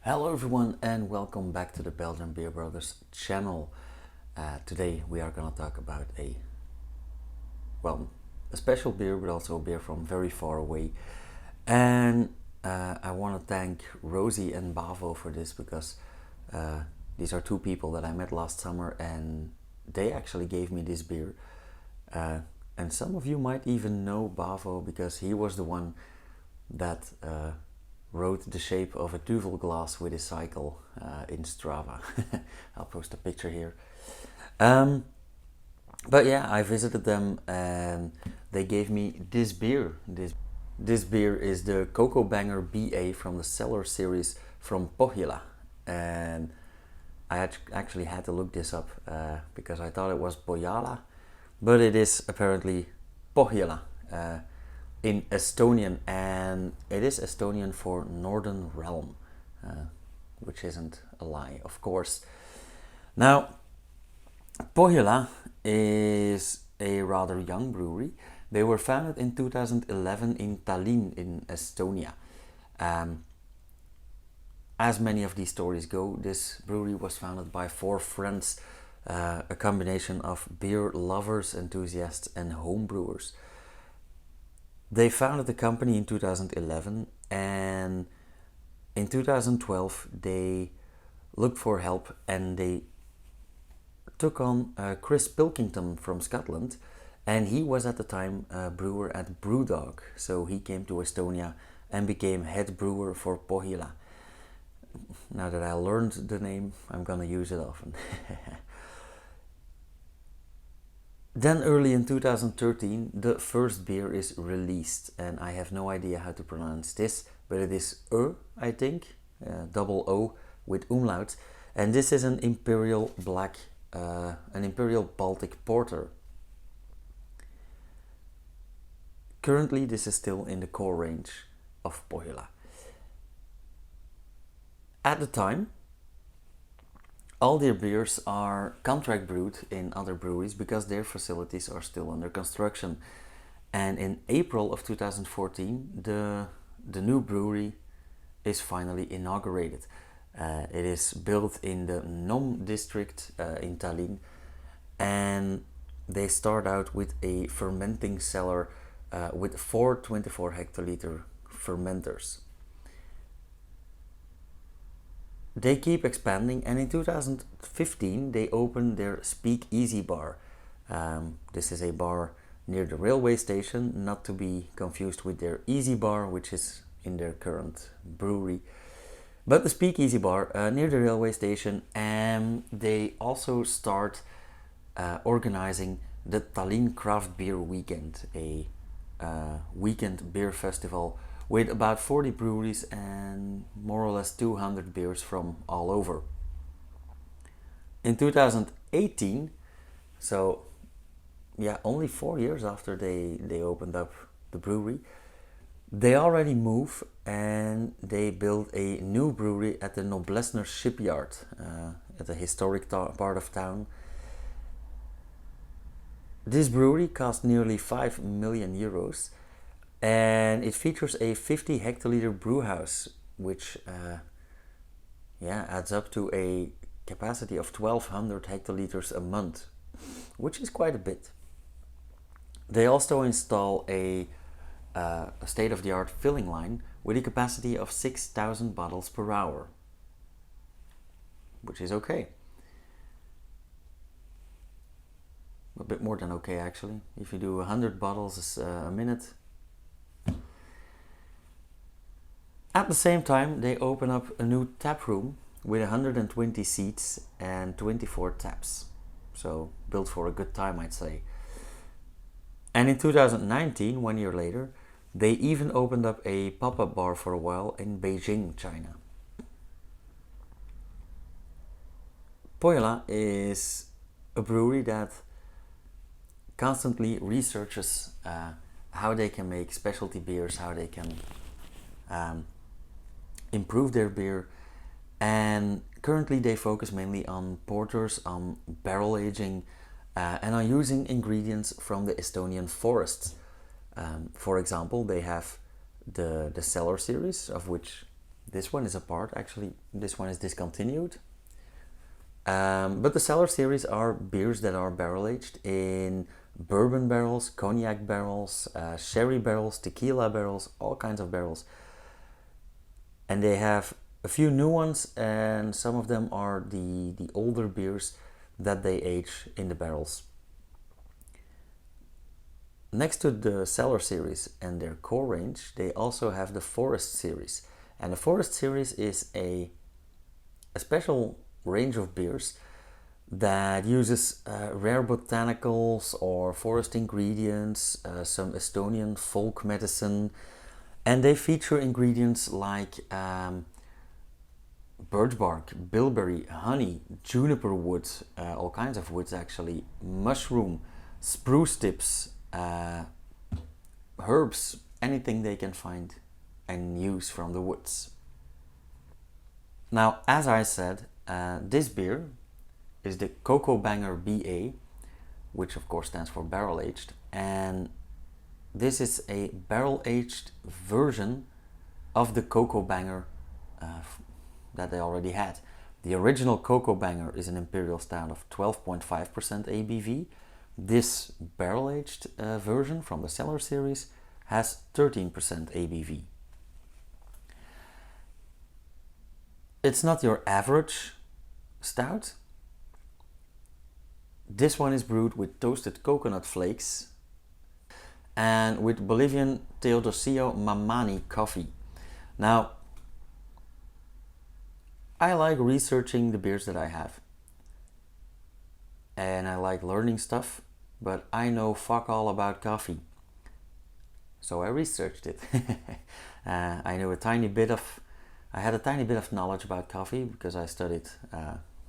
Hello everyone and welcome back to the Belgian Beer Brothers channel. Today we are going to talk about a special beer, but also a beer from very far away. And I want to thank Rosie and Bavo for this because these are two people that I met last summer and they actually gave me this beer. And some of you might even know Bavo because he was the one that wrote the shape of a duvel glass with his cycle in Strava. I'll post a picture here. But yeah, I visited them and they gave me this beer. This beer is the Cocobänger BA from the Cellar series from Pohjala. And I actually had to look this up because I thought it was Pohjala, but it is apparently Pohjala in Estonian, and it is Estonian for Northern Realm, which isn't a lie, of course. Now, Pohjala is a rather young brewery. They were founded in 2011 in Tallinn in Estonia. As many of these stories go, this brewery was founded by four friends, a combination of beer lovers, enthusiasts, and home brewers. They founded the company in 2011, and in 2012 they looked for help and they took on Chris Pilkington from Scotland, and he was at the time a brewer at Brewdog, so he came to Estonia and became head brewer for Pohjala. Now that I learned the name, I'm gonna use it often. Then early in 2013 the first beer is released, and I have no idea how to pronounce this, but it is I think, double O with umlaut, and this is an imperial black, an imperial Baltic porter. Currently this is still in the core range of Pohjala. At the time, all their beers are contract brewed in other breweries because their facilities are still under construction. And in April of 2014, the new brewery is finally inaugurated. It is built in the Nom district in Tallinn, and they start out with a fermenting cellar with four 24 hectoliter fermenters. They keep expanding, and in 2015 they opened their Speak Easy bar. This is a bar near the railway station, not to be confused with their Easy bar, which is in their current brewery. But the Speak Easy bar near the railway station, and they also start organizing the Tallinn Craft Beer Weekend, a weekend beer festival with about 40 breweries and more or less 200 beers from all over. In 2018, so yeah, only 4 years after they opened up the brewery, they already move and they build a new brewery at the Noblessner shipyard at the historic part of town. This brewery cost nearly 5 million euros, and it features a 50 hectoliter brew house, which adds up to a capacity of 1200 hectoliters a month, which is quite a bit. They also install a state-of-the-art filling line with a capacity of 6,000 bottles per hour, which is okay. A bit more than okay, actually. If you do 100 bottles a minute. At the same time, they open up a new tap room with 120 seats and 24 taps. So built for a good time, I'd say. And in 2019, 1 year later, they even opened up a pop-up bar for a while in Beijing, China. Pohjala is a brewery that constantly researches how they can make specialty beers, how they can improve their beer, and currently they focus mainly on porters, on barrel aging, and on using ingredients from the Estonian forests. For example, they have the Cellar series, of which This one is apart, actually. This one is discontinued. But the Cellar series are beers that are barrel aged in bourbon barrels, cognac barrels, sherry barrels, tequila barrels, all kinds of barrels. And they have a few new ones, and some of them are the older beers that they age in the barrels. Next to the Cellar series and their core range, they also have the Forest series. And the Forest series is a special range of beers that uses rare botanicals or forest ingredients, some Estonian folk medicine, and they feature ingredients like birch bark, bilberry, honey, juniper wood, all kinds of woods actually, mushroom, spruce tips, herbs, anything they can find and use from the woods. Now, as I said, this beer is the Cocobänger BA, which of course stands for barrel aged, and this is a barrel aged version of the Cocobänger that they already had. The original Cocobänger is an imperial stout of 12.5% ABV. This barrel aged version from the Cellar series has 13% ABV. It's not your average stout. This one is brewed with toasted coconut flakes and with Bolivian Teodosio Mamani coffee. Now, I like researching the beers that I have. And I like learning stuff, but I know fuck all about coffee. So I researched it. I had a tiny bit of knowledge about coffee because I studied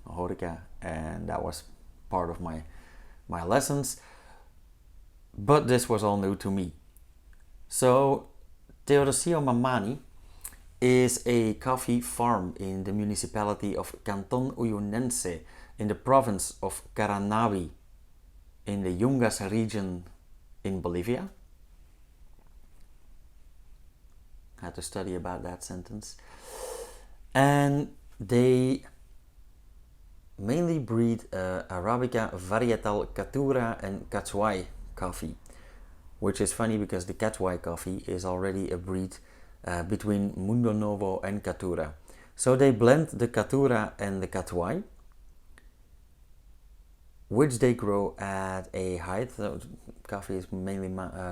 horeca, and that was part of my lessons. But this was all new to me. So Teodosio Mamani is a coffee farm in the municipality of Canton Uyunense in the province of Caranavi in the Yungas region in Bolivia. Had to study about that sentence. And they mainly breed Arabica, Varietal, Caturra and Cachuay coffee, which is funny because the Cachuay coffee is already a breed between Mundo Novo and Caturra. So they blend the Caturra and the Cachuay, which they grow at a height. Coffee is mainly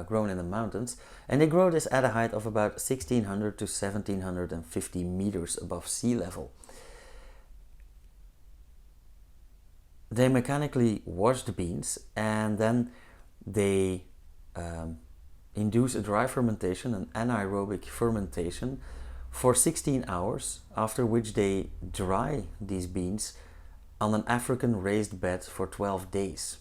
grown in the mountains, and they grow this at a height of about 1600 to 1750 meters above sea level. They mechanically wash the beans, and then they induce a dry fermentation, an anaerobic fermentation, for 16 hours, after which they dry these beans on an African raised bed for 12 days.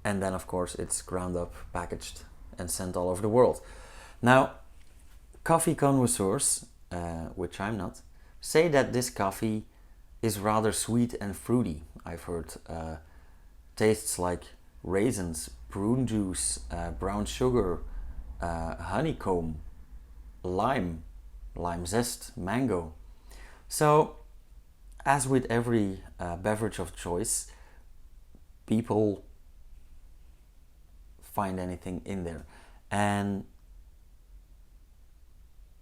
And then, of course, it's ground up, packaged, and sent all over the world. Now, coffee connoisseurs, which I'm not, say that this coffee is rather sweet and fruity. I've heard tastes like raisins, prune juice, brown sugar, honeycomb, lime zest, mango. So, as with every beverage of choice, people find anything in there. And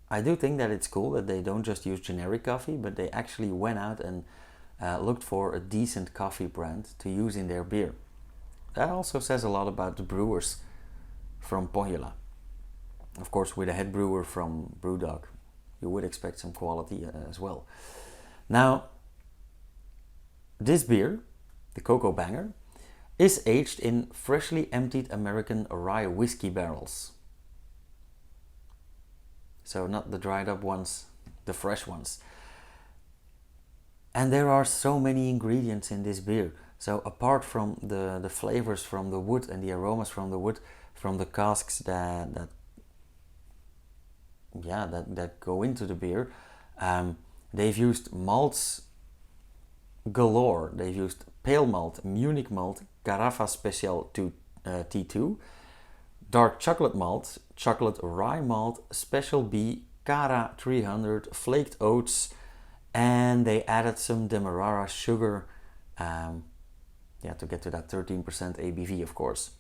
I do think that it's cool that they don't just use generic coffee, but they actually went out and looked for a decent coffee brand to use in their beer. That also says a lot about the brewers from Pohjala. Of course, with a head brewer from Brewdog, you would expect some quality as well. Now, this beer, the Cocobänger, is aged in freshly emptied American rye whiskey barrels. So not the dried up ones, the fresh ones. And there are so many ingredients in this beer. So apart from the flavors from the wood and the aromas from the wood, from the casks that go into the beer, they've used malts galore. They've used pale malt, Munich malt, Carafa Special T2, dark chocolate malt, chocolate rye malt, special B, Cara 300, flaked oats, and they added some Demerara sugar, to get to that 13% ABV, of course.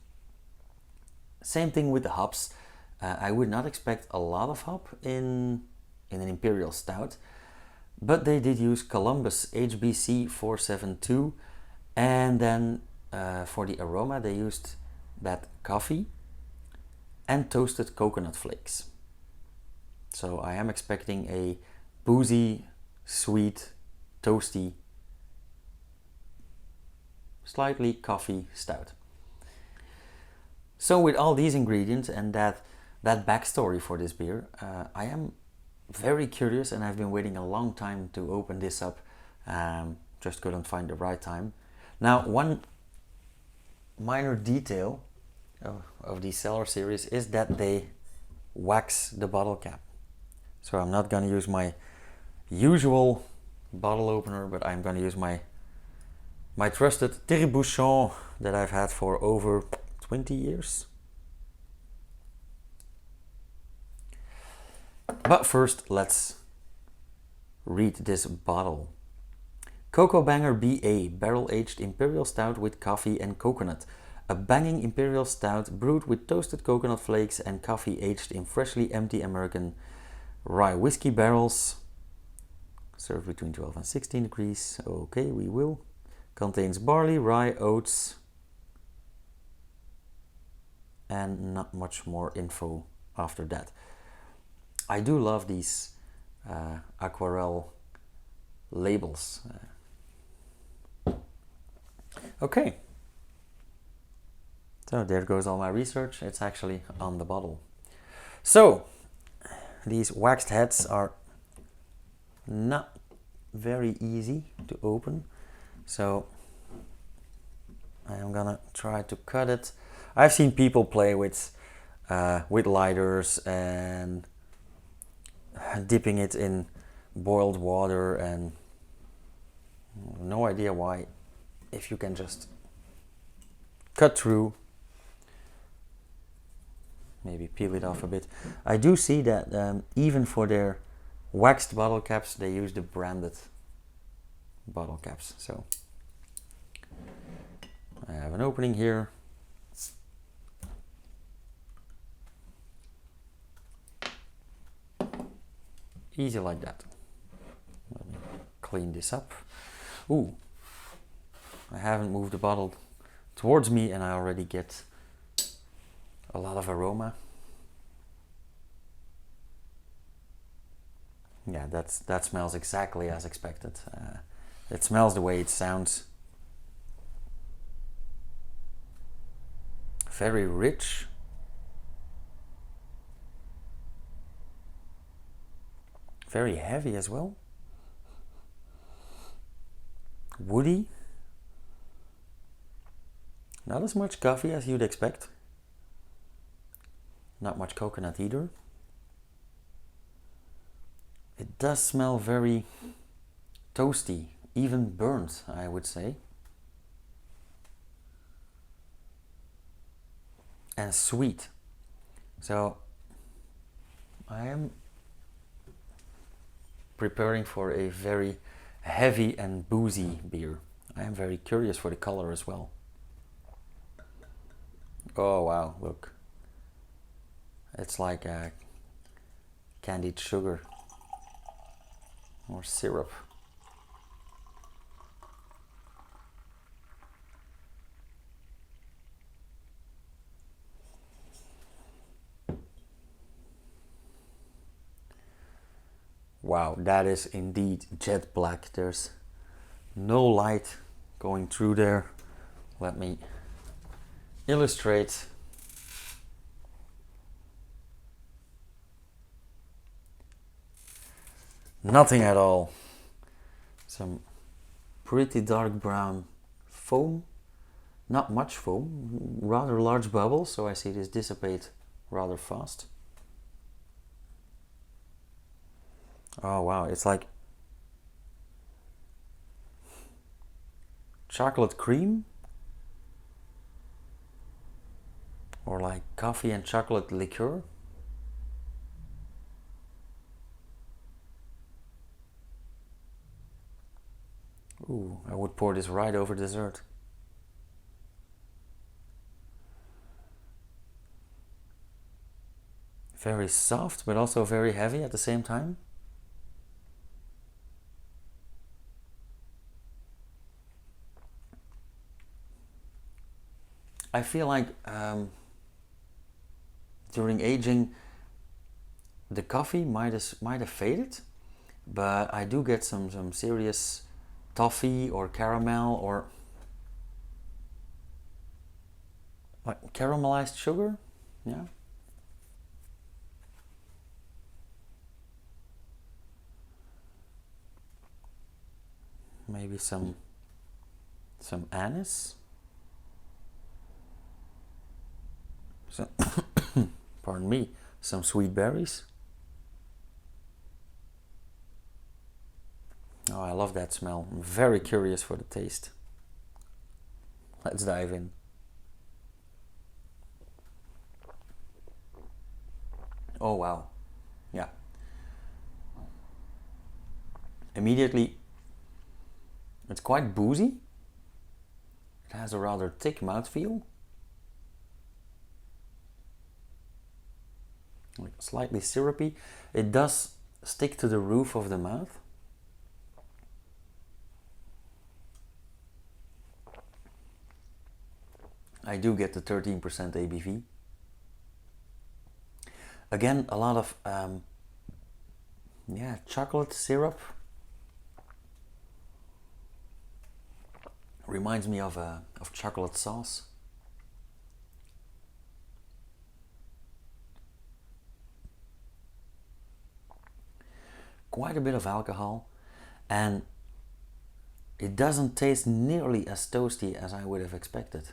Same thing with the hops. I would not expect a lot of hop in an imperial stout, but they did use Columbus HBC 472, and then for the aroma they used that coffee and toasted coconut flakes. So I am expecting a boozy, sweet, toasty, slightly coffee stout. So with all these ingredients and that backstory for this beer, I am very curious, and I've been waiting a long time to open this up. Just couldn't find the right time. Now, one minor detail of the Cellar series is that they wax the bottle cap. So I'm not going to use my usual bottle opener, but I'm going to use my trusted tire-bouchon that I've had for over 20 years. But first, let's read this bottle. Cocobänger BA, barrel-aged imperial stout with coffee and coconut. A banging imperial stout brewed with toasted coconut flakes and coffee, aged in freshly empty American rye whiskey barrels. Served between 12 and 16 degrees. Okay, we will. Contains barley, rye, oats, and not much more info after that. I do love these aquarelle labels. Okay, so there goes all my research. It's actually on the bottle. So these waxed heads are not very easy to open, so I am gonna try to cut it. I've seen people play with lighters and dipping it in boiled water, and no idea why, if you can just cut through, maybe peel it off a bit. I do see that even for their waxed bottle caps they use the branded bottle caps. So I have an opening here. Easy like that. Let me clean this up. Ooh, I haven't moved the bottle towards me and I already get a lot of aroma. Yeah, that smells exactly as expected. It smells the way it sounds. Very rich. Very heavy as well. Woody. Not as much coffee as you'd expect. Not much coconut either. It does smell very toasty, even burnt, I would say. And sweet. So I am preparing for a very heavy and boozy beer. I am very curious for the color as well. Oh wow, look. It's like candied sugar or syrup. Wow, that is indeed jet black. There's no light going through there. Let me illustrate. Nothing at all. Some pretty dark brown foam. Not much foam, rather large bubbles, so I see this dissipate rather fast. Oh wow, it's like chocolate cream or like coffee and chocolate liqueur. Ooh, I would pour this right over dessert. Very soft, but also very heavy at the same time. I feel like during aging, the coffee might have faded, but I do get some serious toffee or caramel or like caramelized sugar. Yeah. Maybe some anise. So, pardon me, some sweet berries. Oh, I love that smell. I'm very curious for the taste. Let's dive in. Oh wow. Yeah. Immediately, it's quite boozy. It has a rather thick mouthfeel. Like slightly syrupy. It does stick to the roof of the mouth. I do get the 13% ABV. Again, a lot of chocolate syrup. Reminds me of chocolate sauce. Quite a bit of alcohol, and it doesn't taste nearly as toasty as I would have expected.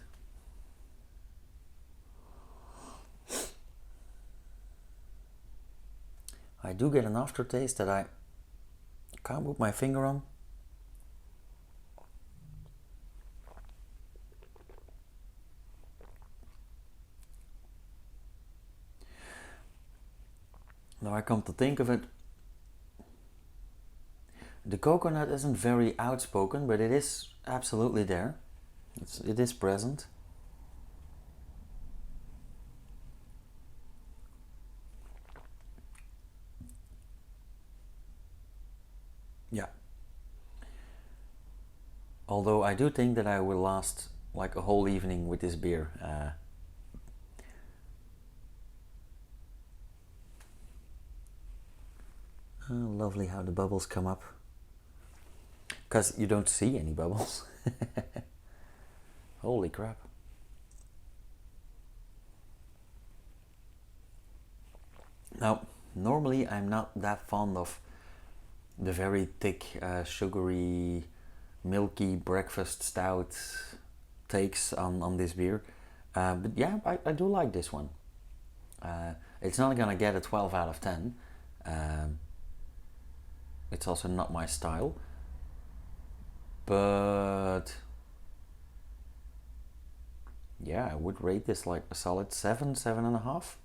I do get an aftertaste that I can't put my finger on. Now I come to think of it, the coconut isn't very outspoken, but it is absolutely there. It is present. Yeah. Although I do think that I will last like a whole evening with this beer. Lovely how the bubbles come up. Because you don't see any bubbles. Holy crap. Now, normally I'm not that fond of the very thick, sugary, milky breakfast stout takes on this beer. But yeah, I do like this one. It's not gonna get a 12 out of 10. It's also not my style. But yeah, I would rate this like a solid 7, 7.5.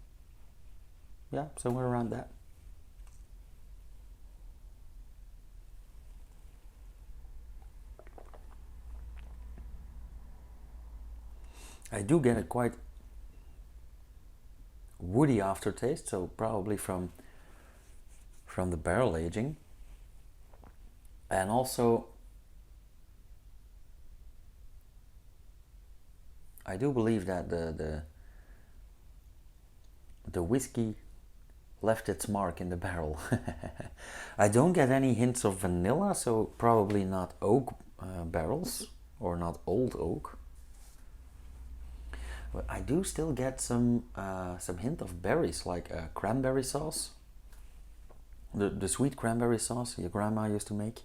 Yeah, somewhere around that. I do get a quite woody aftertaste, so probably from the barrel aging. And also I do believe that the whiskey left its mark in the barrel. I don't get any hints of vanilla, so probably not oak barrels or not old oak. But I do still get some hint of berries, like cranberry sauce. The sweet cranberry sauce your grandma used to make.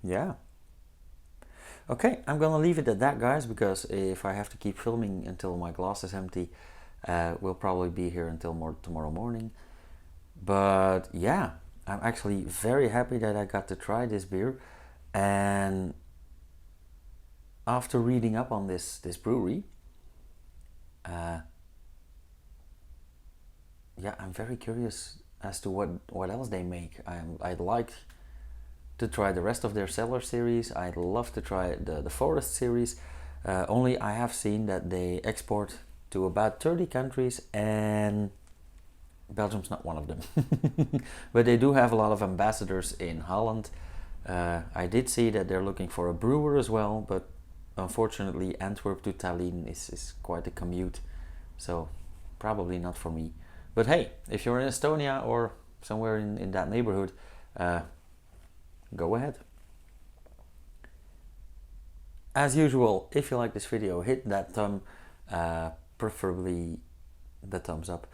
Yeah. Okay, I'm gonna leave it at that, guys, because if I have to keep filming until my glass is empty, we'll probably be here until tomorrow morning. But yeah, I'm actually very happy that I got to try this beer, and after reading up on this brewery, yeah, I'm very curious as to what else they make. I'd like to try the rest of their Cellar series. I'd love to try the Forest series. Only I have seen that they export to about 30 countries, and Belgium's not one of them. But they do have a lot of ambassadors in Holland. I did see that they're looking for a brewer as well, but unfortunately Antwerp to Tallinn is quite a commute, so probably not for me. But hey, if you're in Estonia or somewhere in that neighborhood, go ahead. As usual, if you like this video, hit that preferably the thumbs up.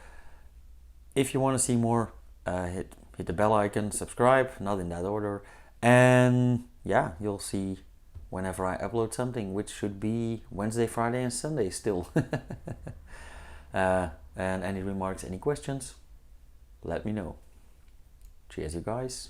If you want to see more, hit the bell icon, subscribe, not in that order, and yeah, you'll see whenever I upload something, which should be Wednesday, Friday, and Sunday still. And any remarks, any questions, let me know. Cheers, you guys.